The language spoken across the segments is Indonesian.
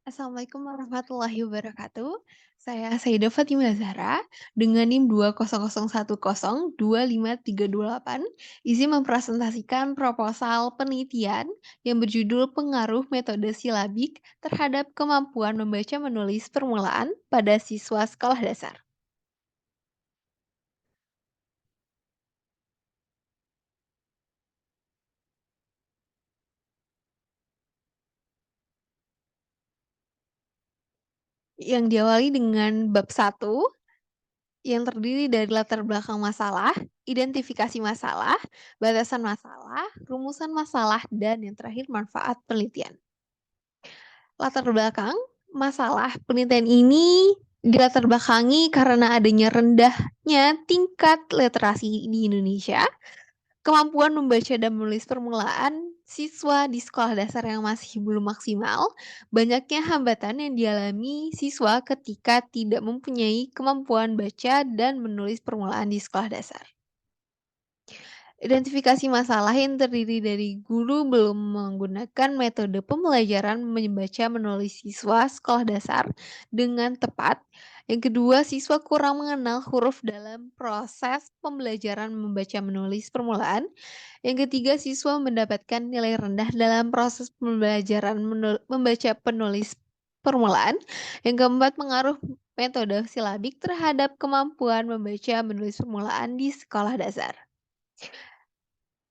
Assalamualaikum warahmatullahi wabarakatuh. Saya Saidah Fatimah Zahra dengan NIM 200102538 izin mempresentasikan proposal penelitian yang berjudul Pengaruh Metode Silabik terhadap Kemampuan Membaca Menulis Permulaan pada Siswa Sekolah Dasar. Yang diawali dengan bab 1 yang terdiri dari latar belakang masalah, identifikasi masalah, batasan masalah, rumusan masalah, dan yang terakhir manfaat penelitian. Latar belakang masalah penelitian ini dilatar belakangi karena adanya rendahnya tingkat literasi di Indonesia, kemampuan membaca dan menulis permulaan siswa di sekolah dasar yang masih belum maksimal, banyaknya hambatan yang dialami siswa ketika tidak mempunyai kemampuan baca dan menulis permulaan di sekolah dasar. Identifikasi masalah yang terdiri dari guru belum menggunakan metode pembelajaran membaca menulis siswa sekolah dasar dengan tepat. Yang kedua, siswa kurang mengenal huruf dalam proses pembelajaran membaca menulis permulaan. Yang ketiga, siswa mendapatkan nilai rendah dalam proses pembelajaran membaca penulis permulaan. Yang keempat, pengaruh metode silabik terhadap kemampuan membaca menulis permulaan di sekolah dasar.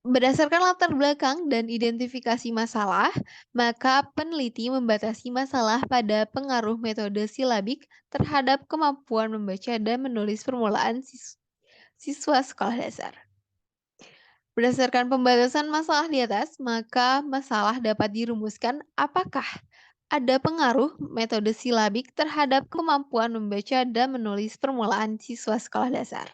Berdasarkan latar belakang dan identifikasi masalah, maka peneliti membatasi masalah pada pengaruh metode silabik terhadap kemampuan membaca dan menulis permulaan siswa sekolah dasar. Berdasarkan pembatasan masalah di atas, maka masalah dapat dirumuskan apakah ada pengaruh metode silabik terhadap kemampuan membaca dan menulis permulaan siswa sekolah dasar.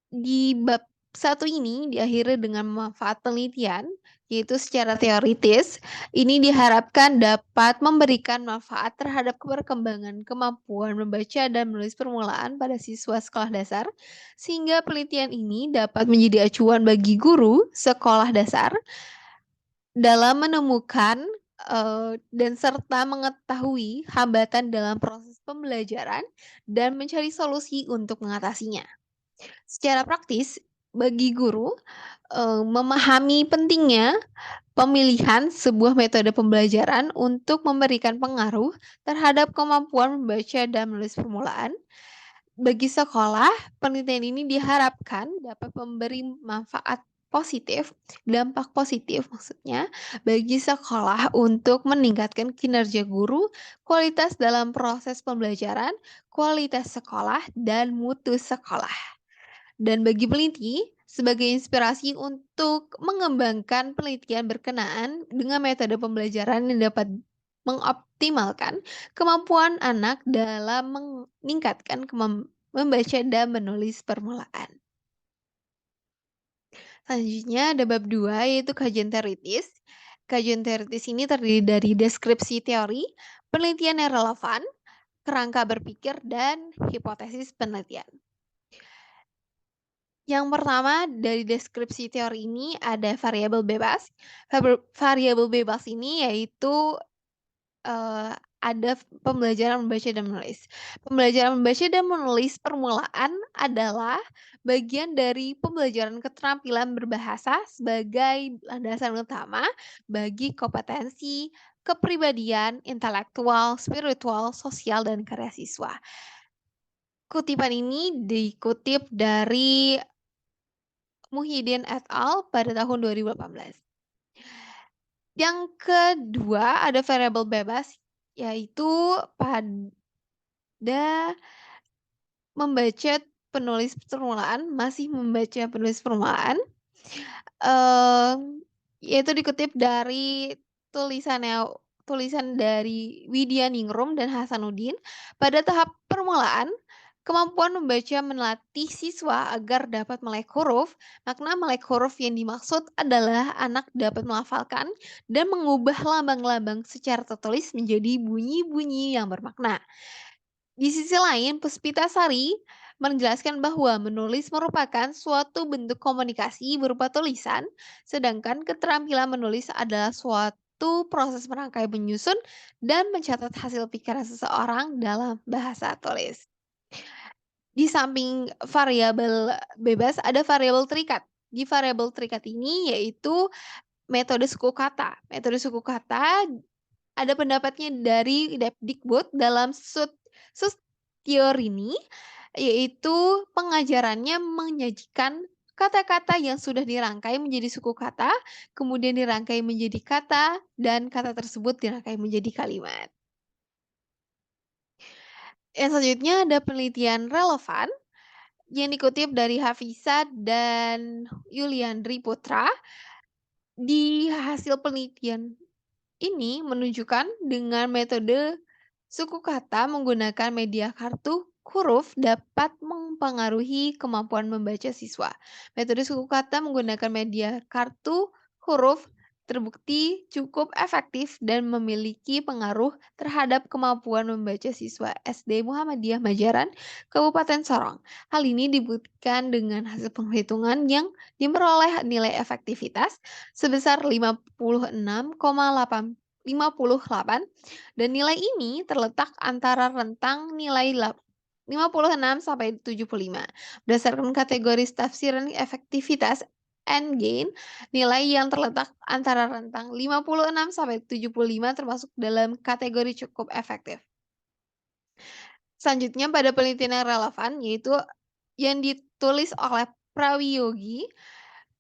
Di bab 1 ini diakhiri dengan manfaat penelitian, yaitu secara teoritis, ini diharapkan dapat memberikan manfaat terhadap perkembangan kemampuan membaca dan menulis permulaan pada siswa sekolah dasar, sehingga penelitian ini dapat menjadi acuan bagi guru sekolah dasar dalam menemukan dan serta mengetahui hambatan dalam proses pembelajaran dan mencari solusi untuk mengatasinya. Secara praktis, bagi guru, memahami pentingnya pemilihan sebuah metode pembelajaran untuk memberikan pengaruh terhadap kemampuan membaca dan menulis permulaan. Bagi sekolah, penelitian ini diharapkan dapat memberi dampak positif maksudnya, bagi sekolah untuk meningkatkan kinerja guru, kualitas dalam proses pembelajaran, kualitas sekolah, dan mutu sekolah. Dan bagi peneliti, sebagai inspirasi untuk mengembangkan penelitian berkenaan dengan metode pembelajaran yang dapat mengoptimalkan kemampuan anak dalam meningkatkan membaca dan menulis permulaan. Selanjutnya ada bab 2 yaitu kajian teoritis. Kajian teoritis ini terdiri dari deskripsi teori, penelitian yang relevan, kerangka berpikir, dan hipotesis penelitian. Yang pertama dari deskripsi teori ini ada variabel bebas. Variabel bebas ini yaitu ada pembelajaran membaca dan menulis. Pembelajaran membaca dan menulis permulaan adalah bagian dari pembelajaran keterampilan berbahasa sebagai landasan utama bagi kompetensi, kepribadian, intelektual, spiritual, sosial, dan karya siswa. Kutipan ini dikutip dari Muhyiddin et al. Pada tahun 2018. Yang kedua ada variabel bebas, yaitu pada membaca masih membaca penulis permulaan, yaitu dikutip dari tulisan dari Widya Ningrum dan Hasanuddin. Pada tahap permulaan, kemampuan membaca melatih siswa agar dapat melek huruf. Makna melek huruf yang dimaksud adalah anak dapat melafalkan dan mengubah lambang-lambang secara tertulis menjadi bunyi-bunyi yang bermakna. Di sisi lain, Puspitasari menjelaskan bahwa menulis merupakan suatu bentuk komunikasi berupa tulisan, sedangkan keterampilan menulis adalah membantu proses merangkai, menyusun, dan mencatat hasil pikiran seseorang dalam bahasa tulis. Di samping variabel bebas, ada variabel terikat. Di variabel terikat ini yaitu metode suku kata. Metode suku kata ada pendapatnya dari Depdikbud dalam Sustiorini, yaitu pengajarannya menyajikan kata-kata yang sudah dirangkai menjadi suku kata, kemudian dirangkai menjadi kata, dan kata tersebut dirangkai menjadi kalimat. Yang selanjutnya ada penelitian relevan yang dikutip dari Hafisa dan Yuliandri Putra. Di hasil penelitian ini menunjukkan dengan metode suku kata menggunakan media kartu huruf dapat mempengaruhi kemampuan membaca siswa. Metode suku kata menggunakan media kartu huruf terbukti cukup efektif dan memiliki pengaruh terhadap kemampuan membaca siswa SD Muhammadiyah Majaran, Kabupaten Sorong. Hal ini dibuktikan dengan hasil penghitungan yang diperoleh nilai efektivitas sebesar 56,58 dan nilai ini terletak antara rentang nilai 56 sampai 75. Berdasarkan kategori tafsiran efektivitas N-gain, nilai yang terletak antara rentang 56 sampai 75 termasuk dalam kategori cukup efektif. Selanjutnya pada penelitian yang relevan yaitu yang ditulis oleh Prawiyogi.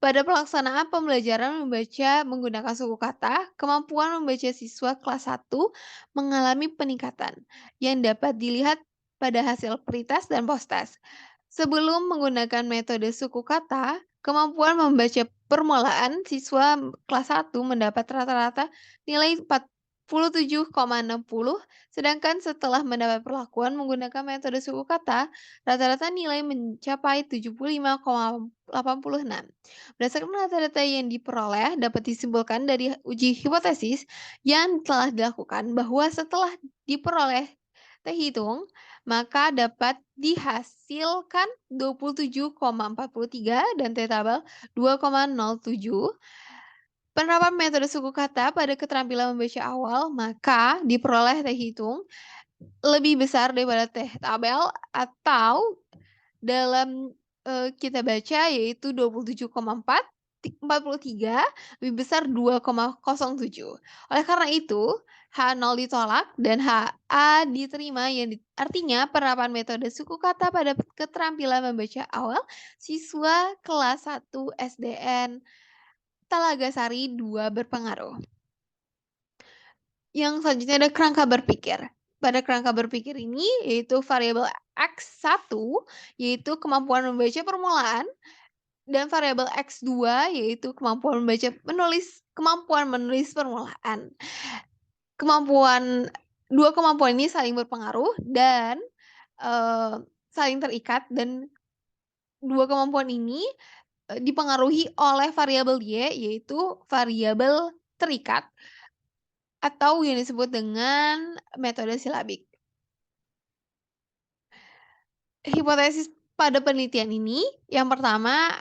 Pada pelaksanaan pembelajaran membaca menggunakan suku kata, kemampuan membaca siswa kelas 1 mengalami peningkatan yang dapat dilihat pada hasil pretest dan posttest. Sebelum menggunakan metode suku kata, kemampuan membaca permulaan siswa kelas 1 mendapat rata-rata nilai 47,60, sedangkan setelah mendapat perlakuan menggunakan metode suku kata, rata-rata nilai mencapai 75,86. Berdasarkan data-data yang diperoleh, dapat disimpulkan dari uji hipotesis yang telah dilakukan bahwa setelah diperoleh T hitung, maka dapat dihasilkan 27,43 dan T tabel 2,07. Penerapan metode suku kata pada keterampilan membaca awal, maka diperoleh T hitung lebih besar daripada T tabel atau dalam, kita baca yaitu 27,43 lebih besar 2,07. Oleh karena itu, H0 ditolak dan HA diterima artinya penerapan metode suku kata pada keterampilan membaca awal siswa kelas 1 SDN Talagasari 2 berpengaruh. Yang selanjutnya ada kerangka berpikir. Pada kerangka berpikir ini yaitu variabel X1 yaitu kemampuan membaca permulaan dan variabel X2 yaitu kemampuan menulis permulaan. Dua kemampuan ini saling berpengaruh dan saling terikat dan dua kemampuan ini dipengaruhi oleh variabel Y yaitu variabel terikat atau yang disebut dengan metode silabik. Hipotesis pada penelitian ini, yang pertama,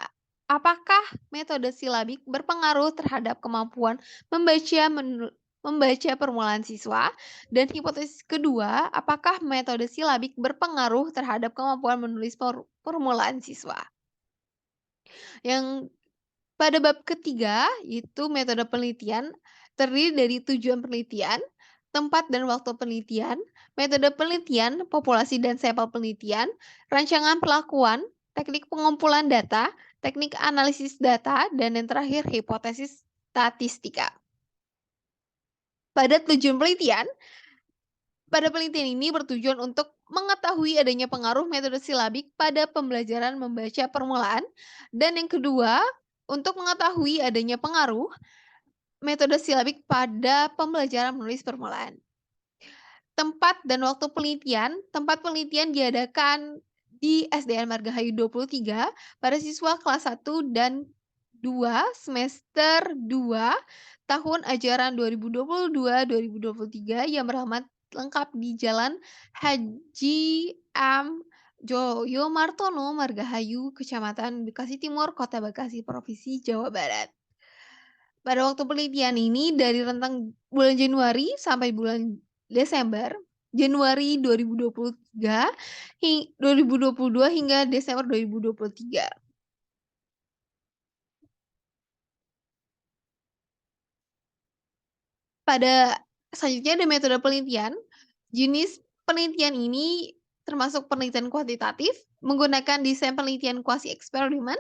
apakah metode silabik berpengaruh terhadap kemampuan membaca permulaan siswa? Dan hipotesis kedua, apakah metode silabik berpengaruh terhadap kemampuan menulis permulaan siswa? Yang pada bab ketiga, yaitu metode penelitian, terdiri dari tujuan penelitian, tempat dan waktu penelitian, metode penelitian, populasi dan sampel penelitian, rancangan pelakuan, teknik pengumpulan data, teknik analisis data, dan yang terakhir hipotesis statistika. Pada penelitian ini bertujuan untuk mengetahui adanya pengaruh metode silabik pada pembelajaran membaca permulaan, dan yang kedua, untuk mengetahui adanya pengaruh metode silabik pada pembelajaran menulis permulaan. Tempat dan waktu penelitian. Tempat penelitian diadakan di SDN Margahayu 23 pada siswa kelas 1 dan 2 semester 2 tahun ajaran 2022-2023 yang beralamat lengkap di Jalan Haji M. Joyo Martono, Margahayu, Kecamatan Bekasi Timur, Kota Bekasi, Provinsi Jawa Barat. Pada waktu penelitian ini dari rentang bulan Januari sampai bulan Desember, Januari 2023 2022 hingga Desember 2023. Pada selanjutnya ada metode penelitian. Jenis penelitian ini termasuk penelitian kuantitatif, menggunakan desain penelitian kuasi eksperimen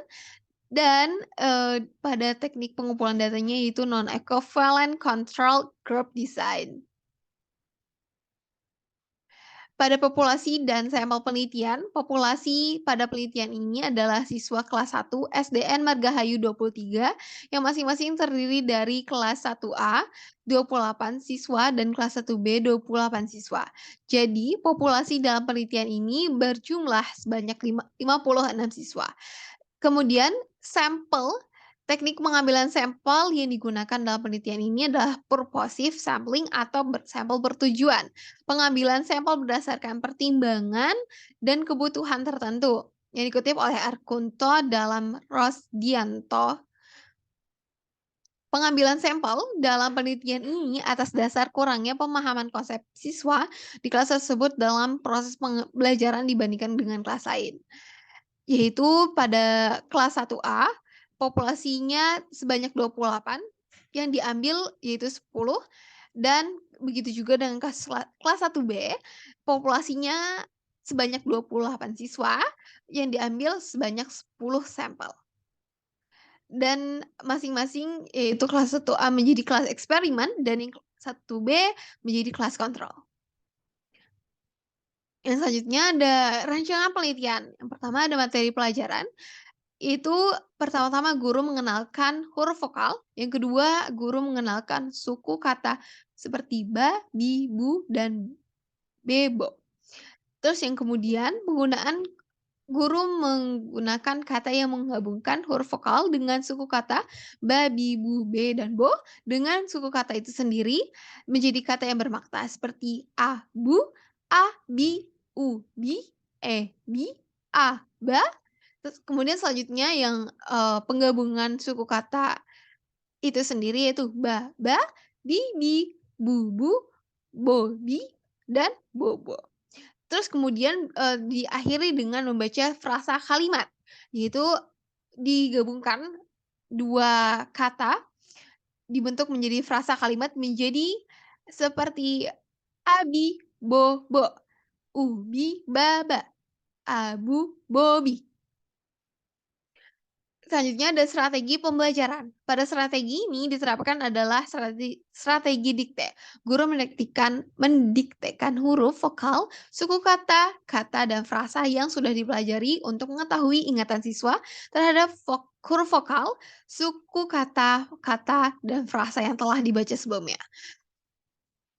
dan, pada teknik pengumpulan datanya yaitu non-equivalent control group design. Pada populasi dan sampel penelitian, populasi pada penelitian ini adalah siswa kelas 1 SDN Margahayu 23 yang masing-masing terdiri dari kelas 1A 28 siswa dan kelas 1B 28 siswa. Jadi, populasi dalam penelitian ini berjumlah sebanyak 56 siswa. Kemudian sampel, teknik pengambilan sampel yang digunakan dalam penelitian ini adalah purposive sampling atau sampel bertujuan. Pengambilan sampel berdasarkan pertimbangan dan kebutuhan tertentu, yang dikutip oleh Arkunto dalam Rosdianto. Pengambilan sampel dalam penelitian ini atas dasar kurangnya pemahaman konsep siswa di kelas tersebut dalam proses pembelajaran dibandingkan dengan kelas lain. Yaitu pada kelas 1A, populasinya sebanyak 28, yang diambil yaitu 10, dan begitu juga dengan kelas 1B, populasinya sebanyak 28 siswa, yang diambil sebanyak 10 sampel. Dan masing-masing yaitu kelas 1A menjadi kelas eksperimen dan yang 1B menjadi kelas kontrol. Yang selanjutnya ada rancangan penelitian. Yang pertama ada materi pelajaran. Itu pertama-tama guru mengenalkan huruf vokal, yang kedua guru mengenalkan suku kata seperti ba, bi, bu, dan bebo. Terus yang kemudian guru menggunakan kata yang menggabungkan huruf vokal dengan suku kata ba, bi, bu, be, dan bo dengan suku kata itu sendiri menjadi kata yang bermakna seperti a, bu, a, bi, u, bi, e, bi, a, ba. Terus kemudian selanjutnya yang, penggabungan suku kata itu sendiri yaitu ba, bi, bu, bi, dan bobo. Terus kemudian, diakhiri dengan membaca frasa kalimat, yaitu digabungkan 2 kata dibentuk menjadi frasa kalimat menjadi seperti abi, bobo, ubi, baba, abu, bobi. Selanjutnya ada strategi pembelajaran. Pada strategi ini diterapkan adalah strategi dikte. Guru mendiktekan huruf vokal, suku kata, kata, dan frasa yang sudah dipelajari untuk mengetahui ingatan siswa terhadap huruf vokal, suku kata, kata, dan frasa yang telah dibaca sebelumnya.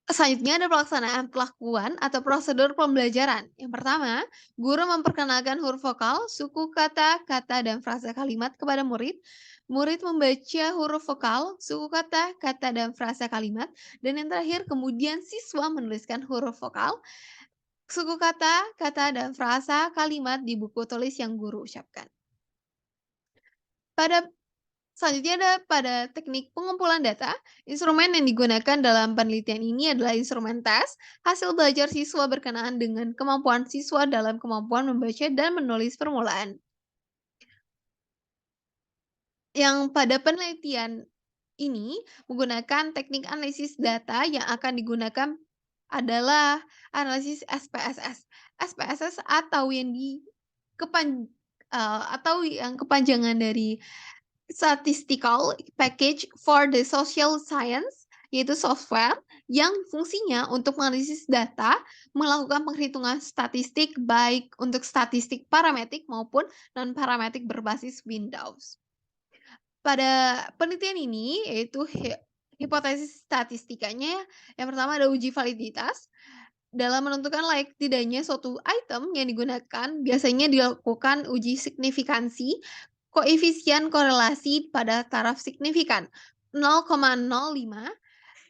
Selanjutnya ada pelaksanaan pelakuan atau prosedur pembelajaran. Yang pertama, guru memperkenalkan huruf vokal, suku kata, kata, dan frasa kalimat kepada murid. Murid membaca huruf vokal, suku kata, kata, dan frasa kalimat. Dan yang terakhir, kemudian siswa menuliskan huruf vokal, suku kata, kata, dan frasa kalimat di buku tulis yang guru ucapkan. Selanjutnya ada pada teknik pengumpulan data, instrumen yang digunakan dalam penelitian ini adalah instrumen tes, hasil belajar siswa berkenaan dengan kemampuan siswa dalam kemampuan membaca dan menulis permulaan. Yang pada penelitian ini menggunakan teknik analisis data yang akan digunakan adalah analisis SPSS. SPSS atau yang kepanjangan dari Statistical Package for the Social Science, yaitu software yang fungsinya untuk menganalisis data, melakukan penghitungan statistik baik untuk statistik parametrik maupun non-parametrik berbasis Windows. Pada penelitian ini, yaitu hipotesis statistikanya, yang pertama ada uji validitas. Dalam menentukan layak tidaknya suatu item yang digunakan, biasanya dilakukan uji signifikansi koefisien korelasi pada taraf signifikan 0,05.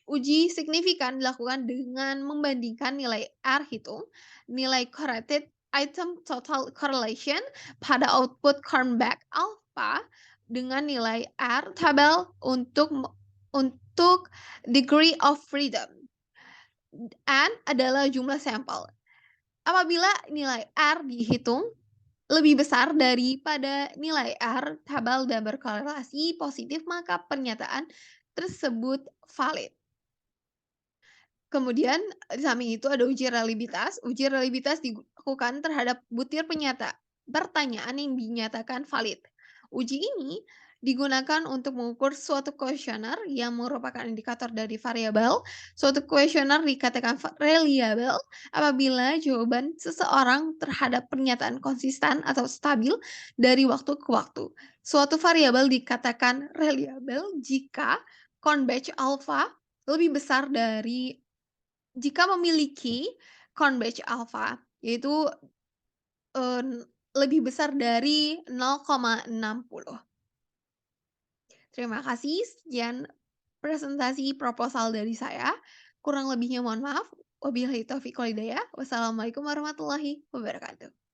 Uji signifikan dilakukan dengan membandingkan nilai R hitung, nilai correlated item total correlation pada output Cronbach alpha dengan nilai R tabel untuk Untuk degree of freedom, N adalah jumlah sampel. Apabila nilai R dihitung lebih besar daripada nilai R, tabel dan berkorelasi positif, maka pernyataan tersebut valid. Kemudian di samping itu ada uji reliabilitas. Uji reliabilitas dilakukan terhadap butir pertanyaan yang dinyatakan valid. Uji ini digunakan untuk mengukur suatu kuesioner yang merupakan indikator dari variabel. Suatu kuesioner dikatakan reliable apabila jawaban seseorang terhadap pernyataan konsisten atau stabil dari waktu ke waktu. Suatu variabel dikatakan reliable jika convex alpha lebih besar dari jika memiliki Convex alpha, yaitu, lebih besar dari 0,60. Terima kasih, sekian presentasi proposal dari saya. Kurang lebihnya mohon maaf. Wabillahi taufiq wal hidayah. Wassalamualaikum warahmatullahi wabarakatuh.